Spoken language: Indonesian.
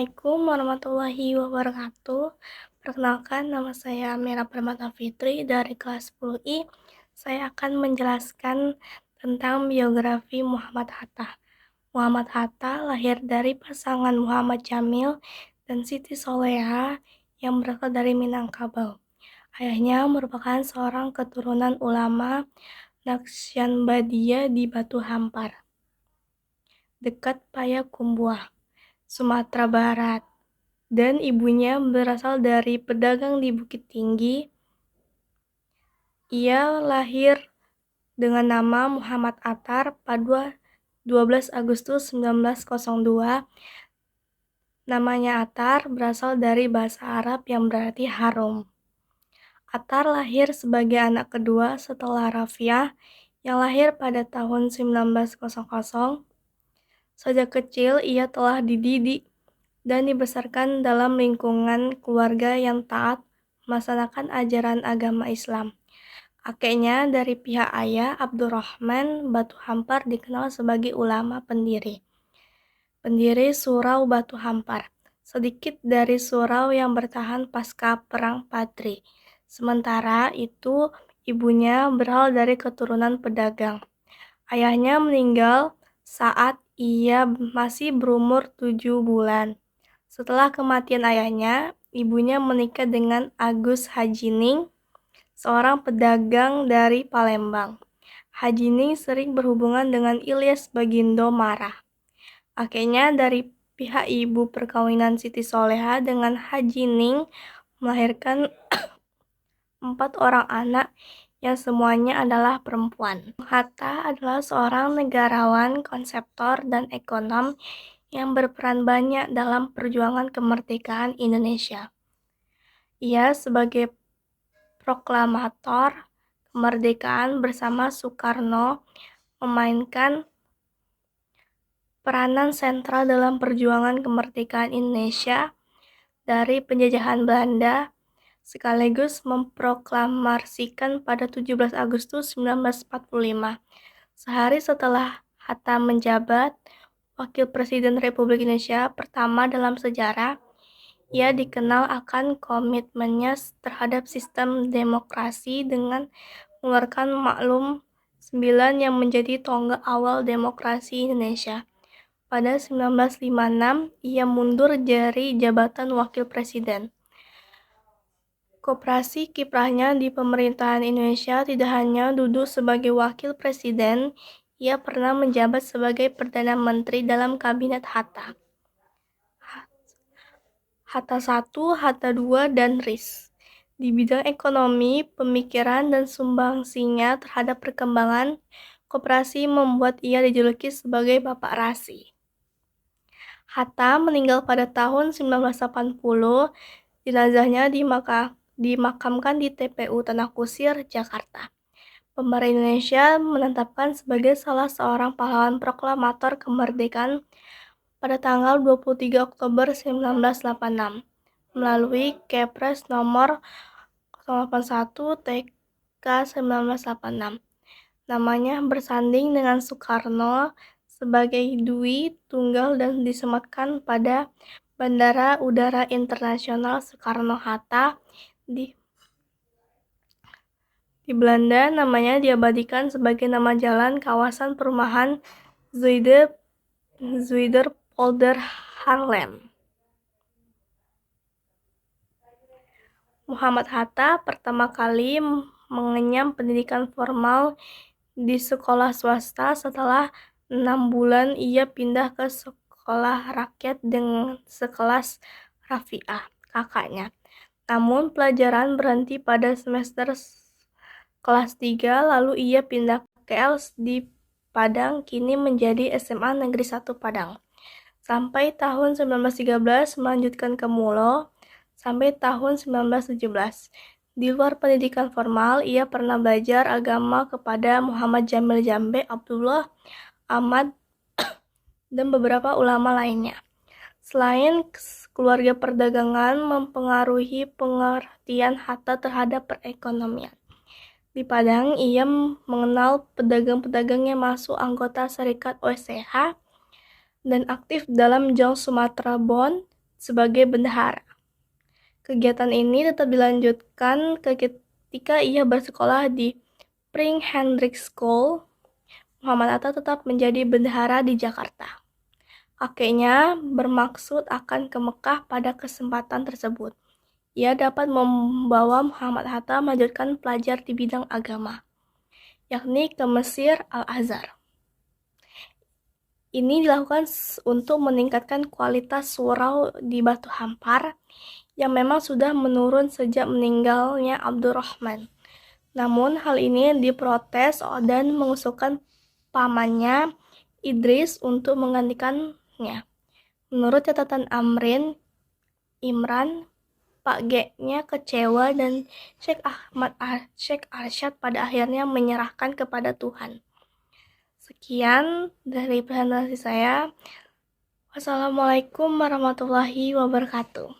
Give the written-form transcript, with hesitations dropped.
Assalamualaikum warahmatullahi wabarakatuh. Perkenalkan, nama saya Mira Permata Fitri dari kelas 10I. Saya akan menjelaskan tentang biografi Muhammad Hatta. Muhammad Hatta lahir dari pasangan Muhammad Jamil dan Siti Soleha yang berasal dari Minangkabau. Ayahnya merupakan seorang keturunan ulama Naqsyabandiyah di Batu Hampar, dekat Payakumbuh, Sumatera Barat, dan ibunya berasal dari pedagang di Bukit Tinggi. Ia lahir dengan nama Muhammad Attar pada 12 Agustus 1902. Namanya Attar berasal dari bahasa Arab yang berarti harum. Attar lahir sebagai anak kedua setelah Rafiah yang lahir pada tahun 1900. Sejak kecil ia telah dididik dan dibesarkan dalam lingkungan keluarga yang taat melaksanakan ajaran agama Islam. Kakeknya dari pihak ayah, Abdurrahman Batu Hampar, dikenal sebagai ulama pendiri surau Batu Hampar. Sedikit dari surau yang bertahan pasca Perang Padri. Sementara itu, ibunya berasal dari keturunan pedagang. Ayahnya meninggal saat ia masih berumur 7 bulan. Setelah kematian ayahnya, ibunya menikah dengan Agus Hajining, seorang pedagang dari Palembang. Hajining sering berhubungan dengan Ilyas Bagindo Marah. Kakeknya dari pihak ibu perkawinan Siti Soleha dengan Hajining melahirkan 4 orang anak yang semuanya adalah perempuan. Hatta adalah seorang negarawan, konseptor, dan ekonom yang berperan banyak dalam perjuangan kemerdekaan Indonesia. Ia sebagai proklamator kemerdekaan bersama Soekarno memainkan peranan sentral dalam perjuangan kemerdekaan Indonesia dari penjajahan Belanda, sekaligus memproklamasikan pada 17 Agustus 1945. Sehari setelah Hatta menjabat Wakil Presiden Republik Indonesia pertama dalam sejarah, ia dikenal akan komitmennya terhadap sistem demokrasi dengan mengeluarkan Maklum 9 yang menjadi tonggak awal demokrasi Indonesia. Pada 1956, ia mundur dari jabatan Wakil Presiden. Koperasi kiprahnya di pemerintahan Indonesia tidak hanya duduk sebagai wakil presiden, ia pernah menjabat sebagai Perdana Menteri dalam Kabinet Hatta. Hatta I, Hatta II, dan RIS. Di bidang ekonomi, pemikiran, dan sumbangsinya terhadap perkembangan koperasi membuat ia dijuluki sebagai Bapak Rasi. Hatta meninggal pada tahun 1980, jenazahnya dimakamkan di TPU Tanah Kusir, Jakarta. Pemerintah Indonesia menetapkan sebagai salah seorang pahlawan proklamator kemerdekaan pada tanggal 23 Oktober 1986 melalui Kepres nomor 081 TK 1986. Namanya bersanding dengan Soekarno sebagai Dwi Tunggal dan disematkan pada Bandara Udara Internasional Soekarno-Hatta di Belanda. Namanya diabadikan sebagai nama jalan kawasan perumahan Zuiderpolder Haarlem. Muhammad Hatta pertama kali mengenyam pendidikan formal di sekolah swasta. Setelah 6 bulan ia pindah ke sekolah rakyat dengan sekelas Rafiah, kakaknya. Namun pelajaran berhenti pada semester kelas 3, lalu ia pindah ke Els di Padang, kini menjadi SMA Negeri 1 Padang. Sampai tahun 1913 melanjutkan ke Mulo sampai tahun 1917. Di luar pendidikan formal, ia pernah belajar agama kepada Muhammad Jamil Jambe, Abdullah Ahmad, dan beberapa ulama lainnya. Selain keluarga perdagangan mempengaruhi pengertian Hatta terhadap perekonomian. Di Padang, ia mengenal pedagang-pedagang yang masuk anggota Serikat OSCH dan aktif dalam Jong Sumatera Bond sebagai bendahara. Kegiatan ini tetap dilanjutkan ketika ia bersekolah di Pring Hendrik School. Muhammad Atta tetap menjadi bendahara di Jakarta. Kakeknya bermaksud akan ke Mekah pada kesempatan tersebut. Ia dapat membawa Muhammad Hatta melanjutkan belajar di bidang agama, yakni ke Mesir Al-Azhar. Ini dilakukan untuk meningkatkan kualitas surau di Batu Hampar yang memang sudah menurun sejak meninggalnya Abdurrahman. Namun hal ini diprotes dan mengusulkan pamannya Idris untuk menggantikannya. Menurut catatan Imran, Pak G-nya kecewa dan Sheikh Arsyad pada akhirnya menyerahkan kepada Tuhan. Sekian dari presentasi saya. Wassalamualaikum warahmatullahi wabarakatuh.